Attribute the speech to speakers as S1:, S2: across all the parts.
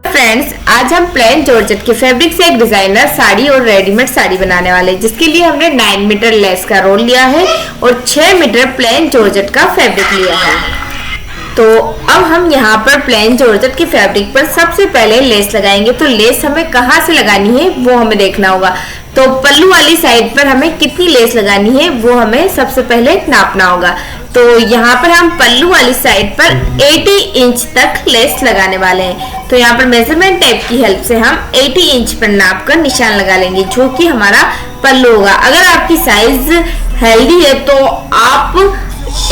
S1: Friends, आज हम plane georgette के फैब्रिक से एक डिजाइनर साड़ी और रेडीमेड साड़ी बनाने वाले हैं, जिसके लिए हमने 9 मीटर लेस का रोल लिया है और 6 मीटर प्लेन जॉर्जेट का फैब्रिक लिया है। तो अब हम यहाँ पर प्लेन जॉर्जेट के फैब्रिक पर सबसे पहले लेस लगाएंगे। तो लेस हमें कहाँ से लगानी है वो हमें देखना होगा। तो पल्लू वाली साइड पर हमें कितनी लेस लगानी है वो हमें सबसे पहले नापना होगा। तो यहाँ पर हम पल्लू वाली साइड पर 80 इंच तक लेस लगाने वाले हैं। तो यहाँ पर मेजरमेंट टेप की हेल्प से हम 80 इंच पर नाप कर निशान लगा लेंगे, जो कि हमारा पल्लू होगा। अगर आपकी साइज हेल्दी है तो आप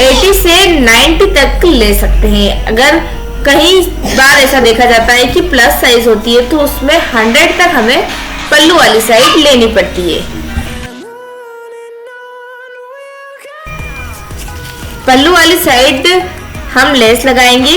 S1: 80 से 90 तक ले सकते हैं। अगर कहीं बार ऐसा देखा जाता है कि प्लस साइज होती है तो उसमें 100 तक हमें पल्लू वाली साइड लेनी पड़ती है। पल्लू वाली साइड हम लेस लगाएंगे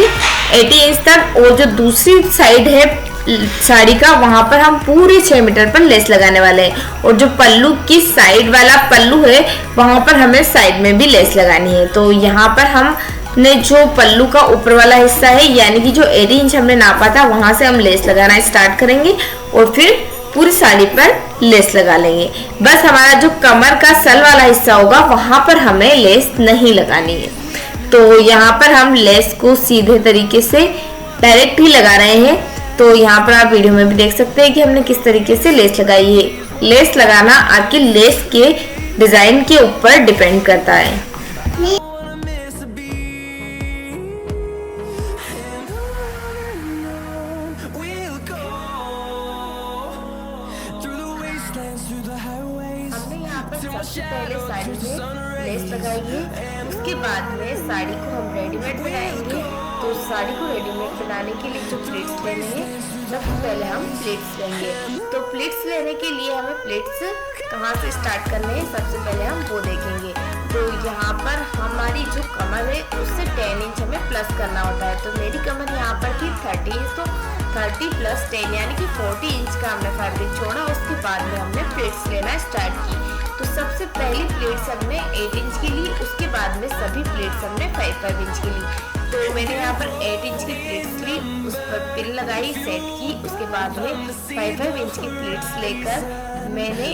S1: 80 इंच तक, और जो दूसरी साइड है साड़ी का वहां पर हम पूरे 6 मीटर पर लेस लगाने वाले हैं। और जो पल्लू की साइड वाला पल्लू है वहां पर हमें साइड में भी लेस लगानी है। तो यहाँ पर हमने जो पल्लू का ऊपर वाला हिस्सा है, यानी कि जो 80 इंच हमने नापा था, वहां से हम लेस लगाना स्टार्ट करेंगे और फिर पूरी साड़ी पर लेस लगा लेंगे। बस हमारा जो कमर का सल वाला हिस्सा होगा वहां पर हमें लेस नहीं लगानी है। तो यहाँ पर हम लेस को सीधे तरीके से डायरेक्ट ही लगा रहे हैं। तो यहाँ पर आप वीडियो में भी देख सकते हैं कि हमने किस तरीके से लेस लगाई है। लेस लगाना आपकी लेस के डिजाइन के ऊपर डिपेंड करता है। हमने यहाँ पर सबसे पहले साड़ी में लेस लगाई है, उसके बाद में साड़ी को हम रेडीमेड बनाएंगे। तो साड़ी को रेडीमेड बनाने के लिए जो प्लेट्स लेने हैं, सबसे पहले हम प्लेट्स लेंगे। तो प्लेट्स लेने के लिए हमें प्लेट्स कहाँ से स्टार्ट करने हैं, सबसे पहले हम वो देखेंगे। तो यहाँ पर हमारी जो कमर है उससे 10 इंच हमें प्लस करना होता है। तो मेरी कमर यहाँ पर थी 30 इंच, तो 30 प्लस 10 यानी कि 40 इंच का हमने फैब्रिक छोड़ा। उसके बाद में हमने प्लेट्स लेना स्टार्ट की। तो सबसे पहली प्लेट्स हमने 8 इंच की ली, उसके बाद में सभी प्लेट्स हमने 5 इंच की ली। तो मैंने यहाँ पर 8 इंच की प्लेट्स ली, उस पर पिन लगाई, सेट की। उसके बाद में 5 इंच की प्लेट्स लेकर मैंने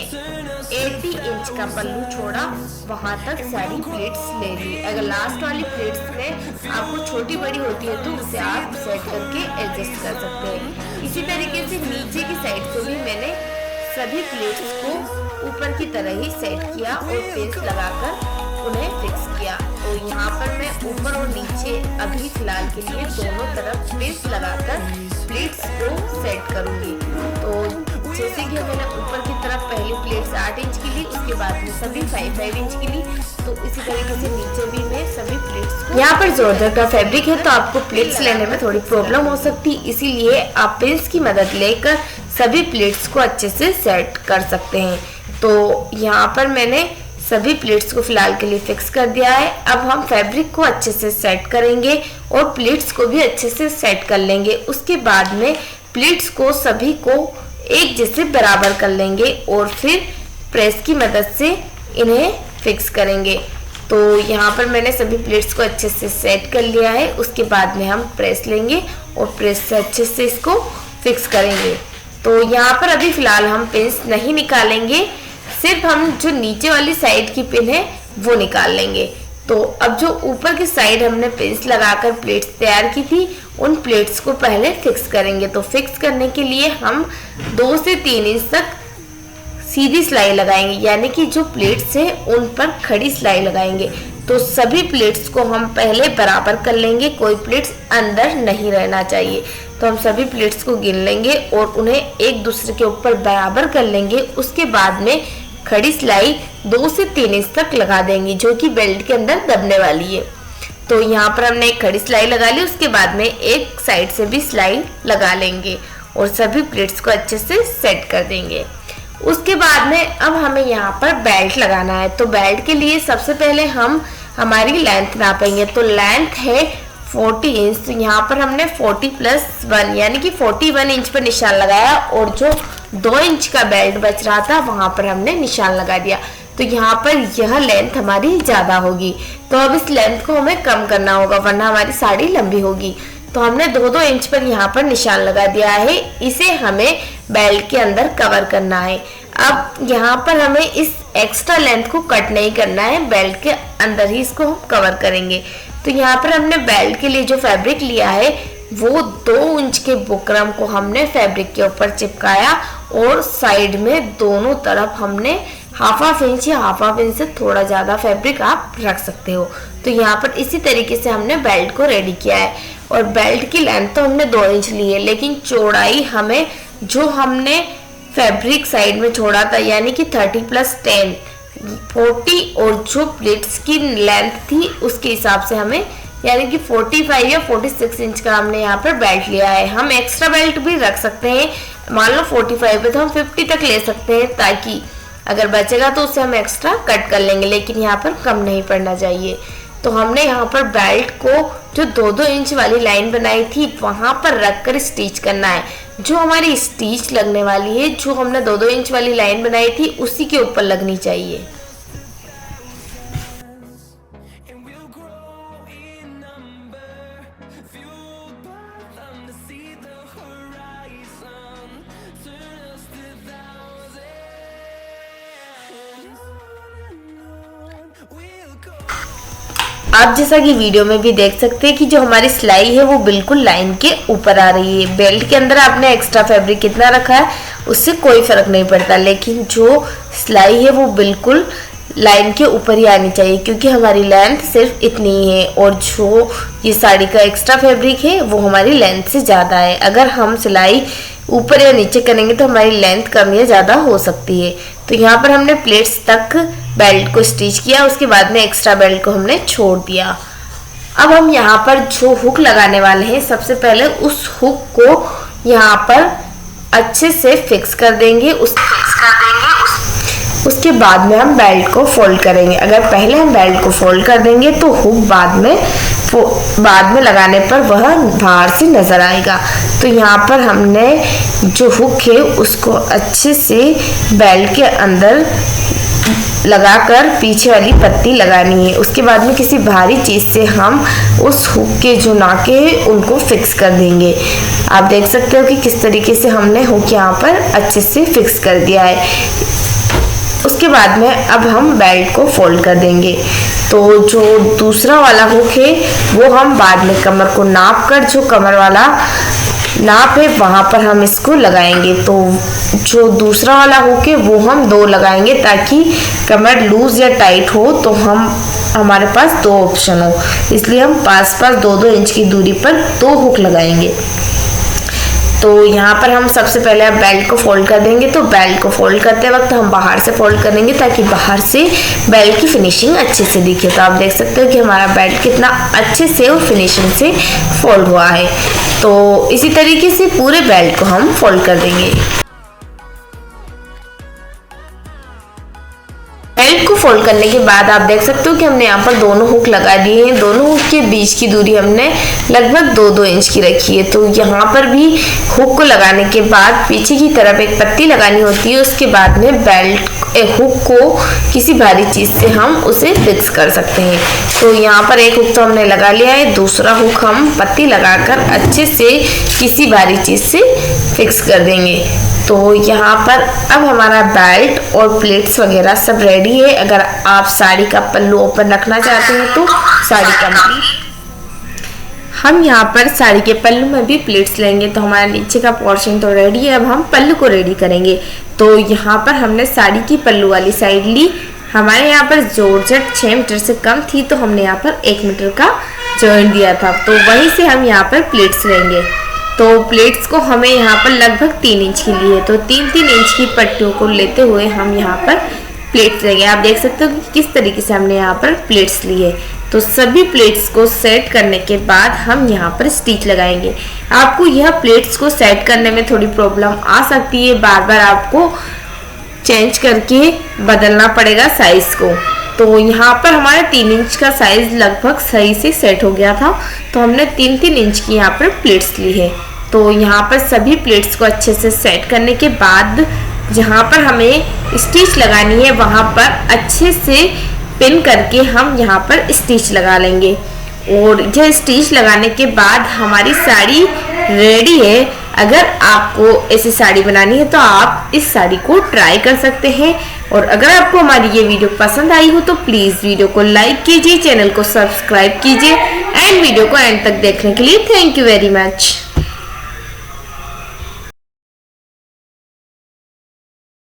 S1: 80 इंच का पल्लू छोड़ा, वहां तक सारी प्लेट्स ले ली। अगर लास्ट वाली प्लेट्स में आपको छोटी बड़ी होती है तो उसे आप सेट करके एडजस्ट कर सकते हैं। इसी तरीके से नीचे की साइड से भी मैंने सभी प्लेट्स को ऊपर की तरह ही सेट किया और पेस्ट लगाकर उन्हें फिक्स किया। तो यहाँ पर मैं ऊपर और नीचे अभी फिलहाल के लिए दोनों तरफ पेस्ट लगाकर प्लेट्स को सेट करूंगी। तो जैसे कि मैंने ऊपर की तरफ पहली प्लेट्स 8 इंच की ली, उसके बाद में सभी 5 इंच की ली। तो इसी तरीके से नीचे भी मैं सभी प्लेट्स को, यहाँ पर जॉर्जेट का फैब्रिक है तो आपको प्लेट्स लेने में थोड़ी प्रॉब्लम हो सकती है, इसीलिए आप पिन्स की मदद लेकर सभी प्लेट्स को अच्छे से सेट कर सकते हैं। तो यहाँ पर मैंने सभी प्लेट्स को फिलहाल के लिए फिक्स कर दिया है। अब हम फैब्रिक को अच्छे से सेट करेंगे और प्लेट्स को भी अच्छे से सेट कर लेंगे। उसके बाद में प्लेट्स को सभी को एक जैसे बराबर कर लेंगे और फिर प्रेस की मदद से इन्हें फिक्स करेंगे। तो यहाँ पर मैंने सभी प्लेट्स को अच्छे से सेट कर लिया है। उसके बाद में हम प्रेस लेंगे और प्रेस से अच्छे से इसको फिक्स करेंगे। तो यहाँ पर अभी फिलहाल हम पिन्स नहीं निकालेंगे, सिर्फ हम जो नीचे वाली साइड की पिन है वो निकाल लेंगे। तो अब जो ऊपर की साइड हमने पिन्स लगाकर प्लेट्स तैयार की थी, उन प्लेट्स को पहले फिक्स करेंगे। तो फिक्स करने के लिए हम 2 से 3 इंच तक सीधी सिलाई लगाएंगे, यानी कि जो प्लेट्स है उन पर खड़ी सिलाई लगाएंगे। तो सभी प्लेट्स को हम पहले बराबर कर लेंगे, कोई प्लेट्स अंदर नहीं रहना चाहिए। तो हम सभी प्लेट्स को गिन लेंगे और उन्हें एक दूसरे के ऊपर बराबर कर लेंगे। उसके बाद में खड़ी सिलाई 2 से 3 इंच तक लगा देंगे, जो कि बेल्ट के अंदर दबने वाली है। तो यहाँ पर हमने एक खड़ी सिलाई लगा ली, उसके बाद में एक साइड से भी सिलाई लगा लेंगे और सभी प्लेट्स को अच्छे से सेट कर देंगे। उसके बाद में अब हमें यहाँ पर बेल्ट लगाना है। तो बेल्ट के लिए सबसे पहले हम हमारी लेंथ नापेंगे। तो लेंथ है 40 इंच। तो यहाँ पर हमने 40 प्लस 1 यानी कि 41 इंच पर निशान लगाया और जो 2 इंच का बेल्ट बच रहा था वहां पर हमने निशान लगा दिया। तो तो यहाँ पर यह लेंथ हमारी ज़्यादा होगी। तो अब इस लेंथ को हमें कम करना होगा वरना हमारी साड़ी लंबी होगी। तो हमने 2-2 इंच पर यहाँ पर निशान लगा दिया है। इसे हमें बेल्ट के अंदर कवर करना है। अब यहाँ पर हमें इस एक्स्ट्रा लेंथ को कट नहीं करना है, बेल्ट के अंदर ही इसको हम कवर करेंगे। तो यहाँ पर हमने बेल्ट के लिए जो फैब्रिक लिया है वो 2 इंच के बुकरम को हमने फैब्रिक के ऊपर चिपकाया और साइड में दोनों तरफ हमने हाफ इंच या हाफ इंच से थोड़ा ज़्यादा फैब्रिक आप रख सकते हो। तो यहाँ पर इसी तरीके से हमने बेल्ट को रेडी किया है। और बेल्ट की लेंथ तो हमने 2 इंच ली है, लेकिन चौड़ाई हमें जो हमने फैब्रिक साइड में छोड़ा था यानी कि 30 + 10 40 और जो प्लेट्स की लेंथ थी उसके हिसाब से हमें यानी कि 45 या 46 इंच का हमने यहाँ पर बेल्ट लिया है। हम एक्स्ट्रा बेल्ट भी रख सकते हैं, मान लो 45 है तो हम 50 तक ले सकते हैं, ताकि अगर बचेगा तो उससे हम एक्स्ट्रा कट कर लेंगे, लेकिन यहाँ पर कम नहीं पड़ना चाहिए। तो हमने यहाँ पर बेल्ट को जो 2-2 इंच वाली लाइन बनाई थी वहाँ पर रख कर स्टिच करना है। जो हमारी स्टिच लगने वाली है, जो हमने 2-2 इंच वाली लाइन बनाई थी उसी के ऊपर लगनी चाहिए। आप जैसा कि वीडियो में भी देख सकते हैं कि जो हमारी सिलाई है वो बिल्कुल लाइन के ऊपर आ रही है। बेल्ट के अंदर आपने एक्स्ट्रा फैब्रिक कितना रखा है उससे कोई फर्क नहीं पड़ता, लेकिन जो सिलाई है वो बिल्कुल लाइन के ऊपर ही आनी चाहिए, क्योंकि हमारी लेंथ सिर्फ इतनी ही है और जो ये साड़ी का एक्स्ट्रा फैब्रिक है वो हमारी लेंथ से ज़्यादा है। अगर हम सिलाई ऊपर या नीचे करेंगे तो हमारी लेंथ कम या ज़्यादा हो सकती है। तो यहाँ पर हमने प्लेट्स तक बेल्ट को स्टिच किया, उसके बाद में एक्स्ट्रा बेल्ट को हमने छोड़ दिया। अब हम यहाँ पर जो हुक लगाने वाले हैं, सबसे पहले उस हुक को यहाँ पर अच्छे से फिक्स कर देंगे। उसके बाद में हम बेल्ट को फोल्ड करेंगे। अगर पहले हम बेल्ट को फोल्ड कर देंगे तो हुक बाद में लगाने पर वह बाहर से नजर आएगा। तो यहाँ पर हमने जो हुक है उसको अच्छे से बेल्ट के अंदर लगाकर पीछे वाली पत्ती लगानी है। उसके बाद में किसी भारी चीज से हम उस हुक के जो नाके हैं उनको फिक्स कर देंगे। आप देख सकते हो कि किस तरीके से हमने हुक यहाँ पर अच्छे से फिक्स कर दिया है। उसके बाद में अब हम बेल्ट को फोल्ड कर देंगे। तो जो दूसरा वाला हुक है वो हम बाद में कमर को नाप कर, जो कमर वाला नाप है वहाँ पर हम इसको लगाएंगे। तो जो दूसरा वाला हुक है वो हम 2 लगाएंगे, ताकि कमर लूज या टाइट हो तो हमारे पास 2 ऑप्शन हो, इसलिए हम पास 2-2 इंच की दूरी पर 2 हुक लगाएंगे। तो यहाँ पर हम सबसे पहले बेल्ट को फोल्ड कर देंगे। तो बेल्ट को फोल्ड करते वक्त हम बाहर से फोल्ड करेंगे, ताकि बाहर से बेल्ट की फिनिशिंग अच्छे से दिखे। तो आप देख सकते हो कि हमारा बेल्ट कितना अच्छे से और फिनिशिंग से फोल्ड हुआ है। तो इसी तरीके से पूरे बेल्ट को हम फोल्ड कर देंगे। बेल्ट को फोल्ड करने के बाद आप देख सकते हो कि हमने यहाँ पर दोनों हुक लगा दिए हैं। दोनों हुक के बीच की दूरी हमने लगभग 2-2 इंच की रखी है। तो यहाँ पर भी हुक को लगाने के बाद पीछे की तरफ एक पत्ती लगानी होती है। उसके बाद में बेल्ट हुक को किसी भारी चीज से हम उसे फिक्स कर सकते हैं। तो यहाँ पर एक हुक तो हमने लगा लिया है, दूसरा हुक हम पत्ती लगाकर अच्छे से किसी भारी चीज से फिक्स कर देंगे। तो यहाँ पर अब हमारा बेल्ट और प्लेट्स वगैरह सब रेडी है। अगर आप साड़ी का पल्लू ओपन रखना चाहते हैं तो साड़ी कंप्लीट। हम यहाँ पर साड़ी के पल्लू में भी प्लेट्स लेंगे। तो हमारा नीचे का पोर्शन तो रेडी है, अब हम पल्लू को रेडी करेंगे। तो यहाँ पर हमने साड़ी की पल्लू वाली साइड ली। हमारे यहाँ पर जॉर्जेट 6 मीटर से कम थी, तो हमने यहाँ पर 1 मीटर का जॉइंट दिया था। तो वहीं से हम यहाँ पर प्लेट्स लेंगे। तो प्लेट्स को हमें यहाँ पर लगभग 3 इंच की ली है। तो 3-3 इंच की पट्टियों को लेते हुए हम यहाँ पर प्लेट्स लेंगे। आप देख सकते हो कि किस तरीके से हमने यहाँ पर प्लेट्स ली है। तो सभी प्लेट्स को सेट करने के बाद हम यहाँ पर स्टिच लगाएंगे। आपको यह प्लेट्स को सेट करने में थोड़ी प्रॉब्लम आ सकती है, बार बार आपको चेंज करके बदलना पड़ेगा साइज को। तो यहाँ पर हमारा 3 इंच का साइज लगभग सही से सेट हो गया था। तो हमने 3-3 इंच की यहाँ पर प्लेट्स ली है। तो यहाँ पर सभी प्लेट्स को अच्छे से सेट करने के बाद जहाँ पर हमें स्टिच लगानी है वहाँ पर अच्छे से पिन करके हम यहाँ पर स्टिच लगा लेंगे। और यह स्टिच लगाने के बाद हमारी साड़ी रेडी है। अगर आपको ऐसी साड़ी बनानी है तो आप इस साड़ी को ट्राई कर सकते हैं। और अगर आपको हमारी ये वीडियो पसंद आई हो तो प्लीज़ वीडियो को लाइक कीजिए, चैनल को सब्सक्राइब कीजिए एंड वीडियो को एंड तक देखने के लिए थैंक यू वेरी मच।